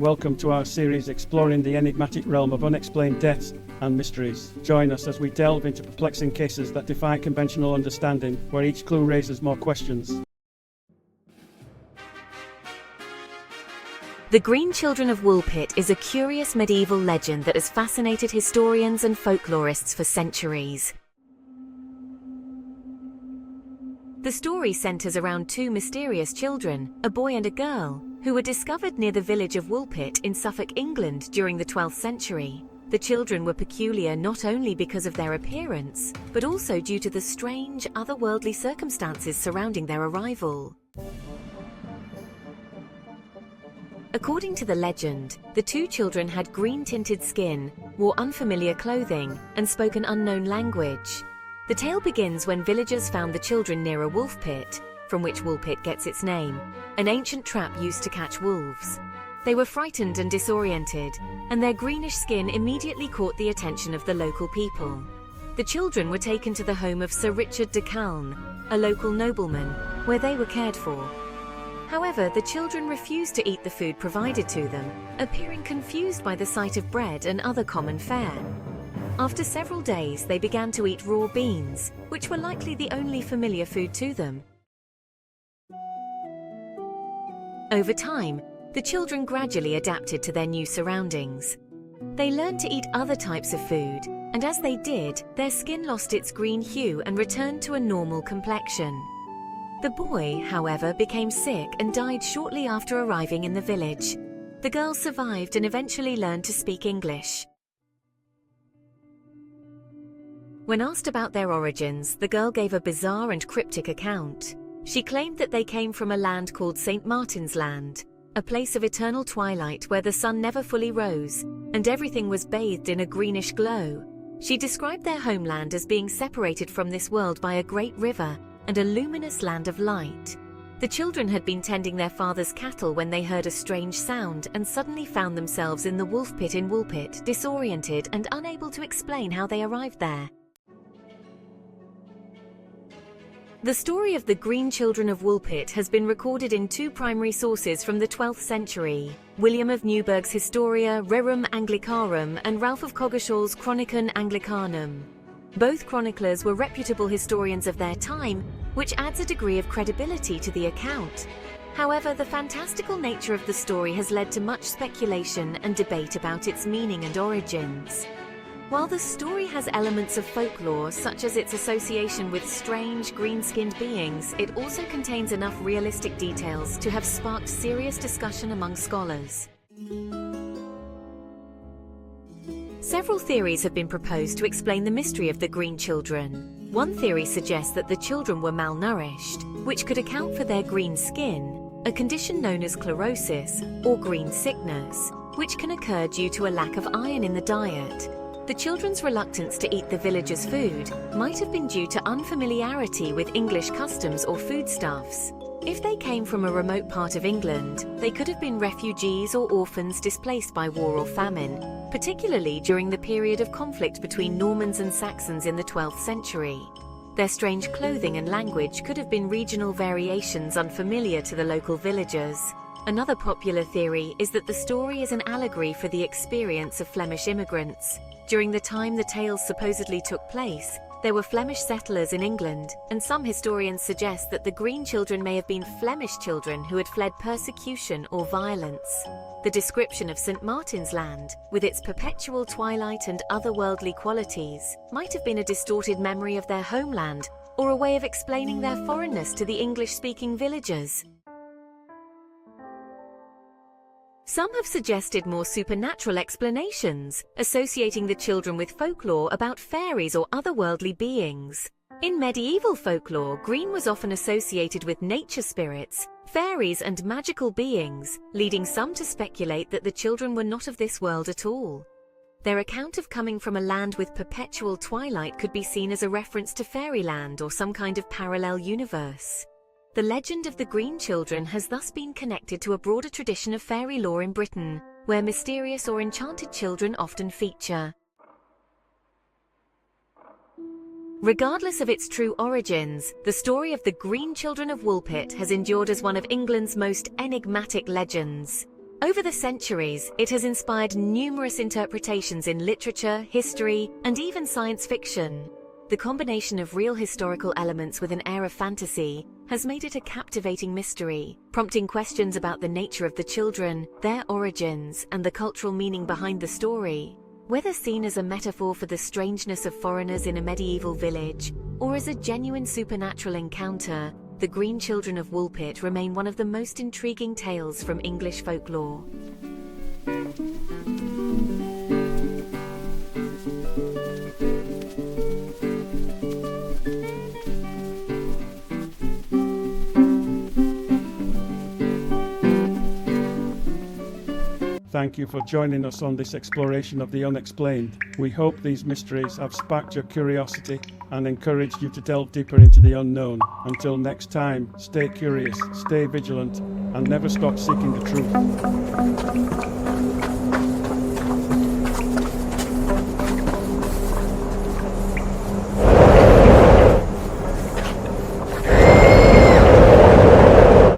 Welcome to our series exploring the enigmatic realm of unexplained deaths and mysteries. Join us as we delve into perplexing cases that defy conventional understanding, where each clue raises more questions. The Green Children of Woolpit is a curious medieval legend that has fascinated historians and folklorists for centuries. The story centers around two mysterious children, a boy and a girl, who were discovered near the village of Woolpit in Suffolk, England during the 12th century. The children were peculiar not only because of their appearance, but also due to the strange, otherworldly circumstances surrounding their arrival. According to the legend, the two children had green-tinted skin, wore unfamiliar clothing, and spoke an unknown language. The tale begins when villagers found the children near a wolf pit, from which Woolpit gets its name, an ancient trap used to catch wolves. They were frightened and disoriented, and their greenish skin immediately caught the attention of the local people. The children were taken to the home of Sir Richard de Calne, a local nobleman, where they were cared for. However, the children refused to eat the food provided to them, appearing confused by the sight of bread and other common fare. After several days, they began to eat raw beans, which were likely the only familiar food to them. Over time, the children gradually adapted to their new surroundings. They learned to eat other types of food, and as they did, their skin lost its green hue and returned to a normal complexion. The boy, however, became sick and died shortly after arriving in the village. The girl survived and eventually learned to speak English. When asked about their origins, the girl gave a bizarre and cryptic account. She claimed that they came from a land called St. Martin's Land, a place of eternal twilight where the sun never fully rose, and everything was bathed in a greenish glow. She described their homeland as being separated from this world by a great river and a luminous land of light. The children had been tending their father's cattle when they heard a strange sound and suddenly found themselves in the wolf pit in Woolpit, disoriented and unable to explain how they arrived there. The story of the Green Children of Woolpit has been recorded in two primary sources from the 12th century, William of Newburgh's Historia Rerum Anglicarum and Ralph of Coggeshall's Chronicon Anglicanum. Both chroniclers were reputable historians of their time, which adds a degree of credibility to the account. However, the fantastical nature of the story has led to much speculation and debate about its meaning and origins. While the story has elements of folklore, such as its association with strange, green-skinned beings, it also contains enough realistic details to have sparked serious discussion among scholars. Several theories have been proposed to explain the mystery of the Green Children. One theory suggests that the children were malnourished, which could account for their green skin, a condition known as chlorosis, or green sickness, which can occur due to a lack of iron in the diet. The children's reluctance to eat the villagers' food might have been due to unfamiliarity with English customs or foodstuffs. If they came from a remote part of England, they could have been refugees or orphans displaced by war or famine, particularly during the period of conflict between Normans and Saxons in the 12th century. Their strange clothing and language could have been regional variations unfamiliar to the local villagers. Another popular theory is that the story is an allegory for the experience of Flemish immigrants. During the time the tales supposedly took place, there were Flemish settlers in England, and some historians suggest that the Green Children may have been Flemish children who had fled persecution or violence. The description of St. Martin's Land, with its perpetual twilight and otherworldly qualities, might have been a distorted memory of their homeland, or a way of explaining their foreignness to the English-speaking villagers. Some have suggested more supernatural explanations, associating the children with folklore about fairies or otherworldly beings. In medieval folklore, green was often associated with nature spirits, fairies and magical beings, leading some to speculate that the children were not of this world at all. Their account of coming from a land with perpetual twilight could be seen as a reference to fairyland or some kind of parallel universe. The legend of the Green Children has thus been connected to a broader tradition of fairy lore in Britain, where mysterious or enchanted children often feature. Regardless of its true origins, the story of the Green Children of Woolpit has endured as one of England's most enigmatic legends. Over the centuries, it has inspired numerous interpretations in literature, history, and even science fiction. The combination of real historical elements with an air of fantasy has made it a captivating mystery, prompting questions about the nature of the children, their origins, and the cultural meaning behind the story. Whether seen as a metaphor for the strangeness of foreigners in a medieval village, or as a genuine supernatural encounter, the Green Children of Woolpit remain one of the most intriguing tales from English folklore. Thank you for joining us on this exploration of the unexplained. We hope these mysteries have sparked your curiosity and encouraged you to delve deeper into the unknown. Until next time, stay curious, stay vigilant, and never stop seeking the truth.